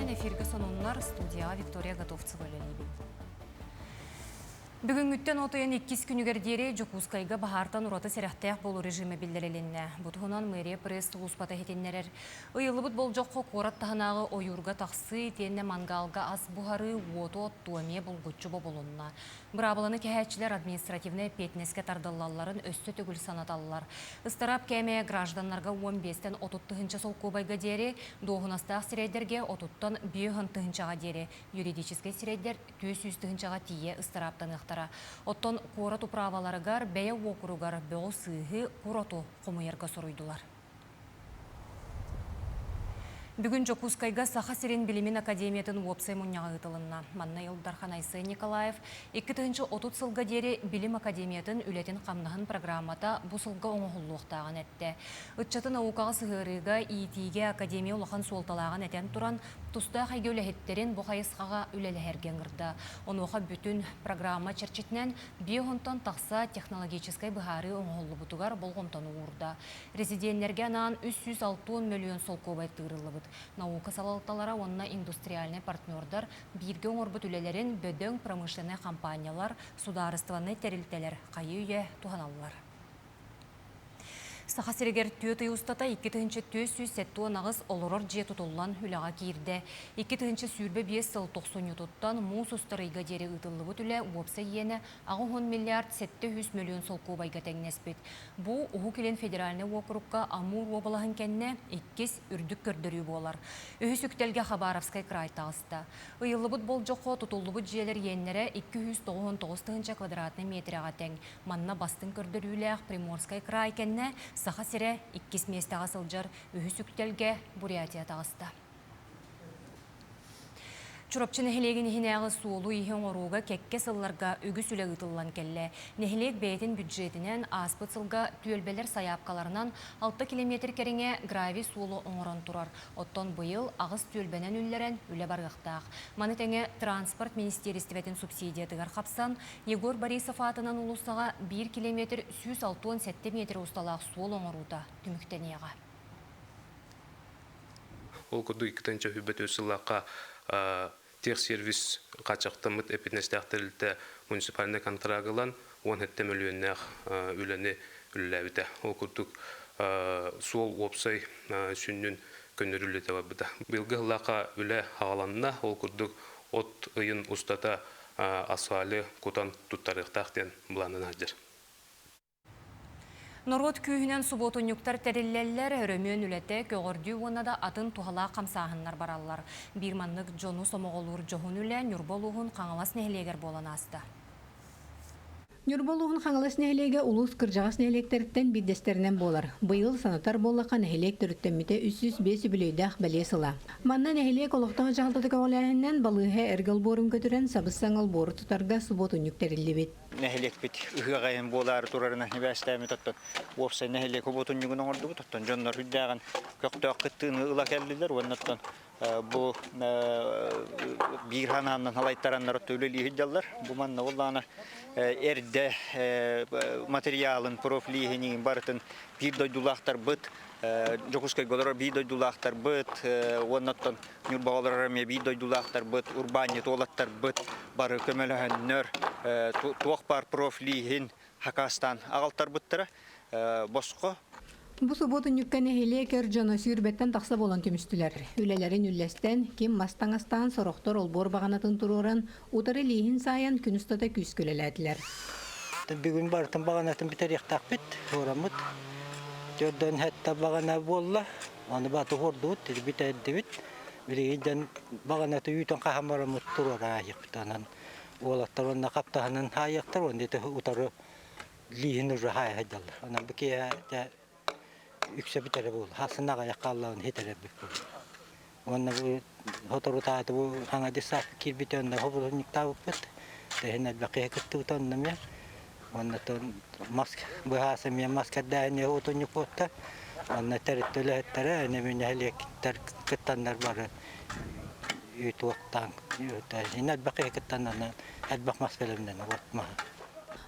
Чүрөпчүнен эфирге сонунлар студияға Виктория Готовцева лелейбін. Бүгінгіттен отойын 2 күнігер дере Жокускайга бахартан ураты серяқтаяқ болу режимі білдірелінне. Бұтығынан мэрия пресс ұлыспата хетеннерер. Ыйылыбыт бол жоққа қорат тағынағы ойырға тақсы тенне мангалға ас бұхары уоту оттуаме болғытчы болуынна. Бұрабыланы кәхәтчілер административны петнеске тардыллаларын өсті түгіл санаталылар.Ыстарап кәме гражданларға 15-тен 30-тығынша сол көбайға дере, доғынастақ сирейдерге 30-тан 5-тығыншаға дере, юридическай сирейдер 200-тығыншаға тие ыстараптан ықтара. Оттон қорат управаларығар бәйе оқыруғар бәу сыйғы қорату қомыерға соруйдулар. Бүгін Жокускайга Саха Сирен Билимин Академиятын уопсай мұнняға ғытылынна. Манна Илдархан Айсы Николаев 2-30 сылға дері Билим Академиятын үлетін қамнағын программата бұл сылға оңғылуқтағын әтті. Үтчаты наукаға сығырыға ИТИге Академия ұлақан солталағын әтен тұран тұста қайғы өләхеттерін бұқайысқаға үләләхерген ғырда. Онуға бүтін программа черчетінен биохонтан тақса технологическай бұхары оңғылы бұтығар болғымтан ұғырда. Резиденлерге анан 360 миллион сол көбай тығырылы Наука салалталара онна индустриальный партнердар бирге оңорбут үлелерин бөдөң промышленный компаниялар сударыстываны терилтелер кайы үйе туханаллар. Саха сирегер түйөтый устата 2-200 сеттуа нағыз олорор же тутуллан хүлаға кирде. 2-2 сүрбе 5 сыл 90 туттан муус устарыйға дері ұтылығы түлі уопса ені 10 миллиард 700 миллион сол көбайға тәңнеспет. Бұ ұғы келен федеральный округка Амур обалағын кәнне 2 үрдік көрдірі болар. Өйі сүктелге Хабаровскай край тағыста. Ұйылыбыт бол жоқо тутулыбыт жиелер еннері 299 квадратный метріға тәң. Манна бастың көрдірілі Приморскай край кәнне Саха сире 2 местаға сылжар өйі сүктелге Бурятия тағыста. Чүрөпчү нехилеги нехинеағы суолу ихен оруға кекке сылларға үгі сүлі ұтылан келі. Нехилег бәйтін бюджетінен аспыт сылға түйелбелер саяпқаларынан 6 километр кереңе грави суолу оңыран тұрар. Оттон бұйыл ағыз түйелбенен үллерен үлі барғықтақ. Маны тәңе транспорт министерістіветін субсидиятығар қапсан, Егор Борисов атынан ұлысыға 1 километр 167 метр ұсталақ суол оңырута түміктенеға. Ол күрді 2-тінші хүбет өсілаққа техсервис қачақтымыт эпиднестяқтырылты муниципальный контрагылан 17 миллионнақ үліні үліләбіті. Ол күрдік суол опсай сүннің көнірілі бұда. Білгі ғылақа үлі ағаланына ол күрдік от ұйын ұстата асфалы құтан тұттарықтақтен бұланын ажыр. Норот күйінен субботунюктар тәрелләлләр өрөмөн үләте көгөрдүү онада атын тухала қамсағынлар бараллар. Бирманлык жону сомоғолур жохун үлә нүрболуғын қаңылас нәхелегер болан аста. Нүрболуғын қаңылас нәхелеге улус кыржағас нәхелектеріттен биддестерінен болар. Бұйыл санатар боллақа нәхелек түріттенмете 305 білейдақ бәле сыла. Манна нәхелек олықтағы жағылдады көңіләнінен балығы әргіл борын көтірен сабыссаңыл боры тұтарға субботунюктерілі бет. Нәхелек бит ұғағайын болары тұрарына небәстәмі тұттын. Опсай нәхелек ұботунюгын оңырды тұттын. Жонлар үддәғын көқтөк күттіғын ұла кәлділер. Оннаттан бұл бір хананын халайттаранлар өтөлі үйдялар. Бұл манна олағына әрді материалын, профилихінің барытын бір дойдулақтар бұд. Жокускай голора бір дойдулақтар бұд. Оннаттан нүрбағалар араме бір дойдулақтар бұд. Урбани толаттар бұд. Бары көмеліғін туақ бар профилихин Хакастан ағалтар бұттыра босқо. Бұ субботын нүккәне хелекер жоно сүйірбеттен тақса болан түмістілер. Үлелерін үллестен, кем мастаңастан сорохтор олбор бағанатын тұруран, утары лейхин сайын күністата күз көлеләділер. Бүгін барытын бағанатын бітер яқтақ бет, орамыд. Жордан хәтті бағана болла, аны баты хорды бұд, бит әдді бит. Білегенден бағанаты үйтін қағамарамыд тұрара айықтанан. Олаттар онна қаптағынан айықтар, онды утары лейхин үрі айықталар. Ана бүке үксе бітері бұл. Хасынаға яқаллауын хетері бүк бұл. Онна бұл хотору тааты бұл хаңады сапы кирбіті онна хобылынник табып бұд. Дәхін әлбәқия күтті ұтанным я. Онна бұхасы мен маскаддайыне ұтынник бұдты. Онна тәріттілі әттері әне мен әлектер күттандар бары үйті оқтан. Ен әлбәқия күттандан әлбәқ маскалымнан ұтмаға.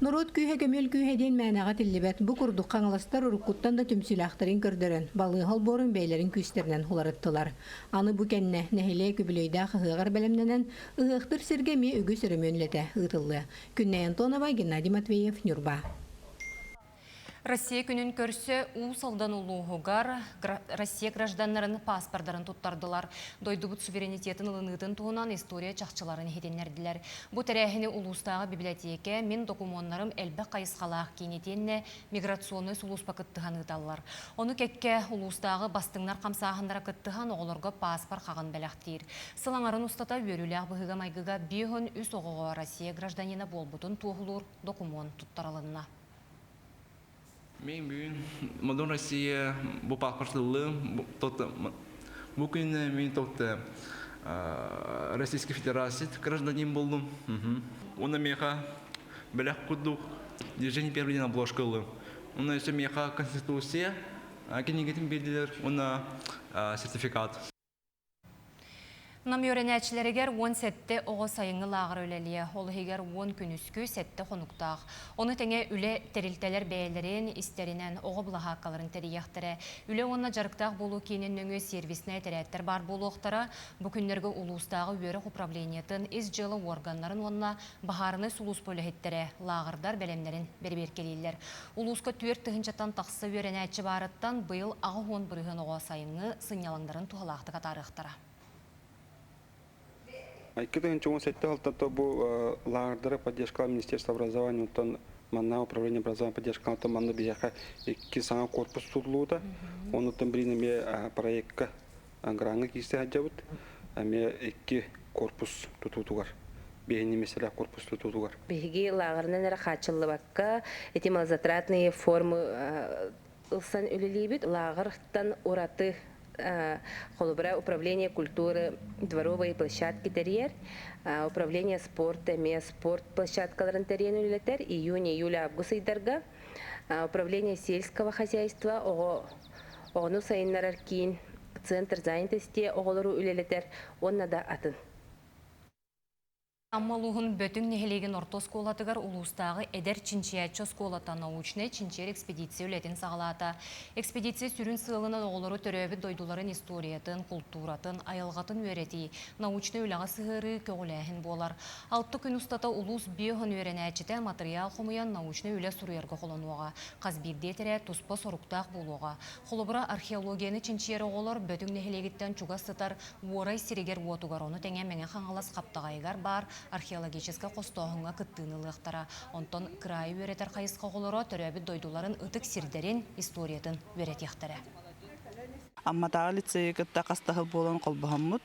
Норот күйе көмөл күйе ден мәнаға тиллибет бу курдук каңластар уруккуттан да түмсүләхтәрин көрдөрөн, балыгал борун бәйләрин күстернән хуларыттылар. Аны бу кенне нәһиле күбүлөйдә хыгыр белемнәнән ыгыктыр сергеме үгү сөрөмөнләтә ытылды. Күннәй Антонова, Геннадий Матвеев, Нюрба. Россия күнін көрсі у салдан улуғығар Россия гражданларын паспордарын туттардылар. Дойдубут суверенитетін ылынытын туғынан история чақчыларын хеденлерділер. Бұ тәрәхіні улустағы библиотеке мен документарым әлбі қайысқалақ кейнетенне миграционный сулус пакыттыған ыталар. Оны кәкке улустағы бастыңнар қамсағындара кыттыған оғылырға паспорт қаған бәләқтейір. Сылаңарын ұстата өріләқ бұғыға майгыға бейхін үс оғыға Россия гражданина болбутын туғылыр документ туттаралынна. Мен бүгін Модон Россия бұл паспортлылы бұл күні мен тоқты Российской Федерации гражданин болдым. Оны меха біләк құддық движение первый день обложкалы. Оны еще меха Конституция, кенегетін берділер, оны сертификат. Нам йөренәчләрегәр 17 оғы сайыңы лағыр өлелие, олы егер 10 күн үскü 7 қонуқтақ. Оны тәңе үле тәрілтәлер бәйелерін істерінен оғы бұлаға қаларын тәрияқтыры. Үле онына жарықтақ болу кейінен өңі сервисіне тәрәттер бар болу оқтары, бүкіндергі ұлыстағы өрі управлениетін из жылы органларын онына бағарыны сұлыс бөлігеттері лағырдар бәлемдерін берберкелейлер. Ұлысқа 4 тұхынчаттан тақсы йөренәтші барыттан бұйыл ағы 10 бұрығын оғы сайыңы сынялаңдарын туғалақты қатарықтыра. 2017 года был лагерь поддержка Министерства образования, он манна управление образования поддержка, он манна бияха кисанга корпус судлуда, он там бринами проектка гранга кисте хаджабут, ами эки корпус тутутугар. Бейни mesela корпус тутутугар. Беги лагернен рахачылы бакка, эти малозатратные формы ылсан үлелибит, лагерттан ураты холобра управление культуры дворовой площадки терьер, управление спорта, спорт площадкаларын терьер үлелетер, июнь-июль август айдарга, управление сельского хозяйства, оғыну сайыннар аркин, центр занятости оғылыру үлелетер, онна да атын. Аммалуғын бөтің нехелеген орто сколатығар улустағы әдер чинчиячо сколата научный чинчер экспедиция үлетін сағалата. Экспедиция сүрін сылынан оғылары төрөбі дойдуларын историятын, культуратын, айылғатын өрети, научный үліға сығыры көгіләхін болар. 6 күн ұстата улус биоғын өренәчіті материал қомыян научный үлі сұруергі қолануға, қазбирде тәрі тұспа сұрықтақ болуға. Қолыбыра археологияны чинчері оғылар бөтің нехелегеттен чуға сытар уорай сирегер уотуғар оны тәңе мәңе қаңғалас қаптағайғар бар, археологическа қостауыңа күттіңіліқтара. Онтон крайы өретер қайысқа қолыра төрәбі дойдуларын ұтық сирдерін историятын өретектері. Амматағы лицейі күтті қастағыл болан қолбағаммыд.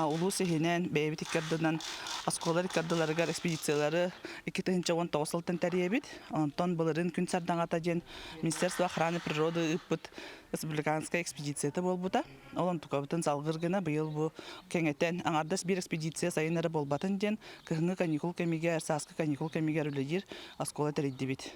Улу сехінен бәйбет иккердінен асколар иккерділерігер экспедициялары 2019 сылтын тәребет. Онтон бұлырын күн сардаңата ден Министерство охраны природы үппіт республиканская экспедицияты болбыта. Олон тұқабытын салғырғына бұйыл бұ кәңеттен аңардас бір экспедиция сайынары болбатын ден күхіңі каникул кәмегер, сасқы каникул кәмегер үледер аскола тәрейді бет.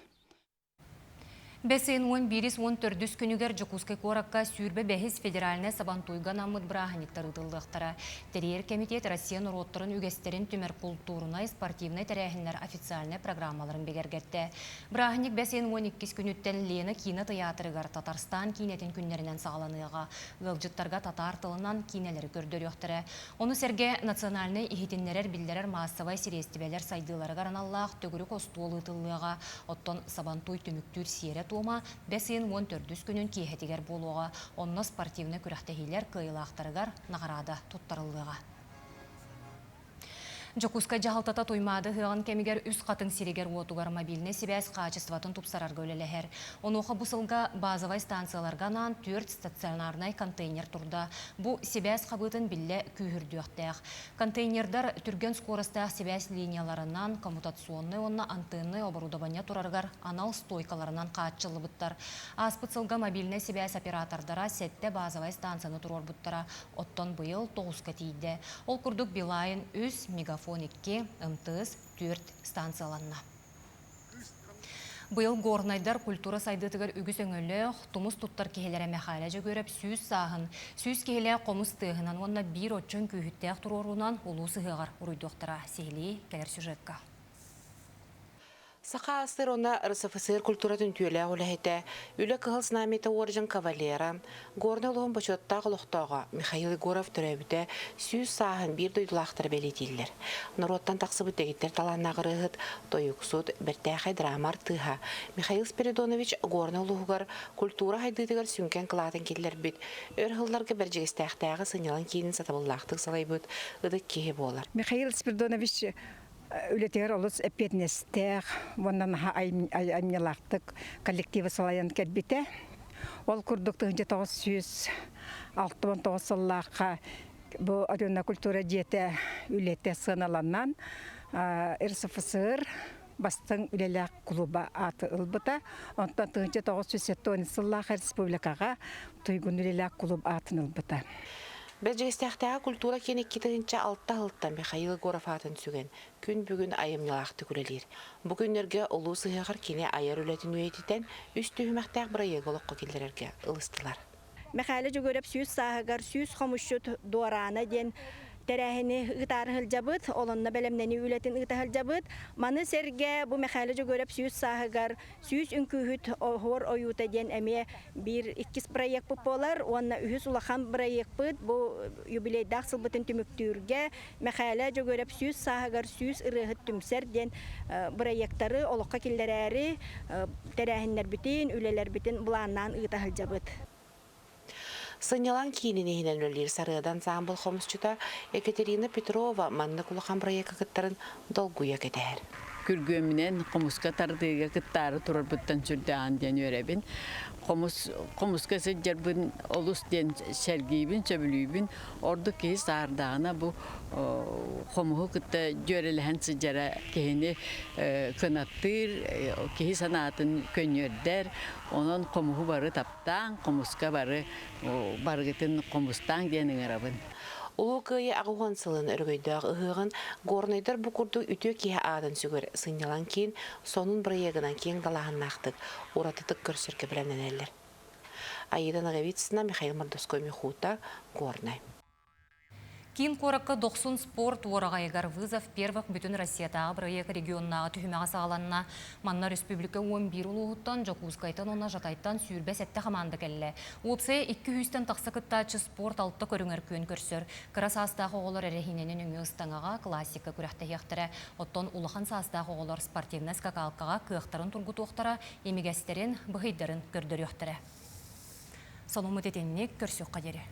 Бәсейін 11-14 күнігер Жокускай коракка сүрбе бәхіз федеральны сабантуйған амыд браханиктар ұтылдықтара. Терьер комитет Россия нұроттырын үгестерін түмер культурына спортивный тәрәхінлер официальный программаларын бегергетті. Браханик бәсейін 12 күніттен Лена кино театрыгар Татарстан кинетін күнлерінен сағаланыға. Ғылжыттарға татар тылынан кинелері көрдір өқтірі. Оны сәрге национальный ихетінлерер білдерер массовай серестібелер сайдылары ғараналлақ төгірі костуолы тылыға. Оттон сабантуй түміктүр сиері тума бәсейін 14 күнін кейхетігер болуға, онына спортивны күрәқтәхейлер кыйлақтарығар нағарада тұттарылыға. Жокуска жағалтата тоймады ғыған кемігер үс қатын сирегер отуғар мобильне себәс қачестватын тұпсарар көлеләхер. Онуға бұсылға базовай станцияларғанан 4 стационарнай контейнер тұрда. Бұ себәс қабытын білі күйірдіяқтаяқ. Контейнердар түрген скоростақ себәс линияларынан коммутационный онна антенны оборудования тұрарғар анал стойкаларынан қачылы бұттар. Аспыцылға мобильне себәс оператордара сәтті базовай станцияны тұрор бұттара. Оттон бұйыл 9 тейді. Ол күрдік Билайын үс мегафон 2, МТС 4 станцияланна. Бұл горнайдар культура сайдытығыр үгіс өңілі, тұмыз тұттар кехелері мәхаләжі көріп сүйіз сағын. Сүйіз кехелі қомыз тығынан, онына бір отчын күйіттәқ тұрорунан ұлу сығығар ұрыйдықтыра. Сейлі кәлер сюжетка. Саха астыр она РСФСР культура түнтүелі олахете, үлі кығыл снамета оржын кавалера, горны лоғын бачотта ғылықтауға Михаил Егоров түрәбіті сүйіз сағын бір дойдулақтыр бәлетелілер. Народтан тақсыбы тегеттер таланна ғырығыт, тойықсуд, біртәқай драмар тыға. Михаил Спиридонович горны лоғығар культура хайдыдығар сүнкен қылатын келілер бүт. Өр ғылларға бір жегістәқтәғі сынялан кейінің сатабыллақтық салай бүт, ұдық кейі болар. Михаил Спиридонович үлетер олыс эпетнестер, воннан аймелақтық коллективі салайын кәдбіте. Ол күрдіктің 1969 сыллаққа бұл арена культура жеті үлетті сыналаннан РСФСР бастың үлеләк клуба аты ұлбыта. Онтан 1970 сыллаққа республикаға тұйгын үлеләк клуб атын ұлбыта. Бәжігістәқтәға культура кені кетігінші алтта Михаил Егоров атын сүген. Күн бүгін айымнялақты күрелер. Бүгінлерге ұлу сығығар кені айар үлетін өйетітен үсті хүмәқтәқ бір айығылыққа келдерерге ұлыстылар. Михаил Егоров сүйіз сағығар, сүйіз қомышшыт дуараны ден тәрәхіні ұтары ғылжабыт, олынна бәлемнені үлетін ұтары ғылжабыт. Маны сәрге бұл Михаил Егоров сүйіз сағығар, сүйіз үнкүйіт оғыр ойута ден әме бір иккіз проект бұп болар, онна үхіз ұлақан проект бұд, бұл юбилейдақ сылбытын түміктүрге Михаил Егоров сүйіз сағығар, сүйіз ұрығыт түмсер ден проекттары олыққа келдерәрі тәрәхінлер бітін, үлелер бітін бұланнан ұтары ғылжабыт. Сынялан кейініне хинен өлер сарыдан замбыл қомысчыта Екатерина Петрова манны кулақан проекті кіттарын долгуя кетер. Күргөмінен қомысқа тардыға кіттары тұрар бұттан сүрдіған ден өребін. Қомысқа сәджербін олыс ден сәргейбін, сөбілейбін. Орды кейі сардағына бұл қомығы кітті жөреліген сәджера кейіні қынаттыр, кейі санатын көнердер. Onun қомығы бары таптан, қомысқа бары барғытын қомыстан денің арабын. Улу күйе ағуған сылын өргөйдөг ұғығын горнайдар бұқырды үтө кие адын сүгір сынялан кейін сонун проегынан кейін далағын нақтық, уратытық көрсірке біләнен әлір. Аида Наговицына, Михаил Мордовской, Михута, Горнай. Кин коракка 90 спорт орағайгар вызов первых бүтін Россиятағы проект регионнаға түхімеға сағаланына Манна Республика 11 ұлығыттан Жокускайтан она жатайттан сүйірбәс әтті қаманды кәлі. Опсая 200-тен тақсықыттачы спорт алтты көріңер көн көрсір. Кыра састағы оғылар әрехиненен үңі ұстанаға классика күрәқті яқтыры. Оттон улахан састағы оғылар спортивны скакалқаға күйіқтарын тұргыт оқтара, емегестерін бұғайдарын көрдір яқтыры. Сонымы детеннек көрсек қадері.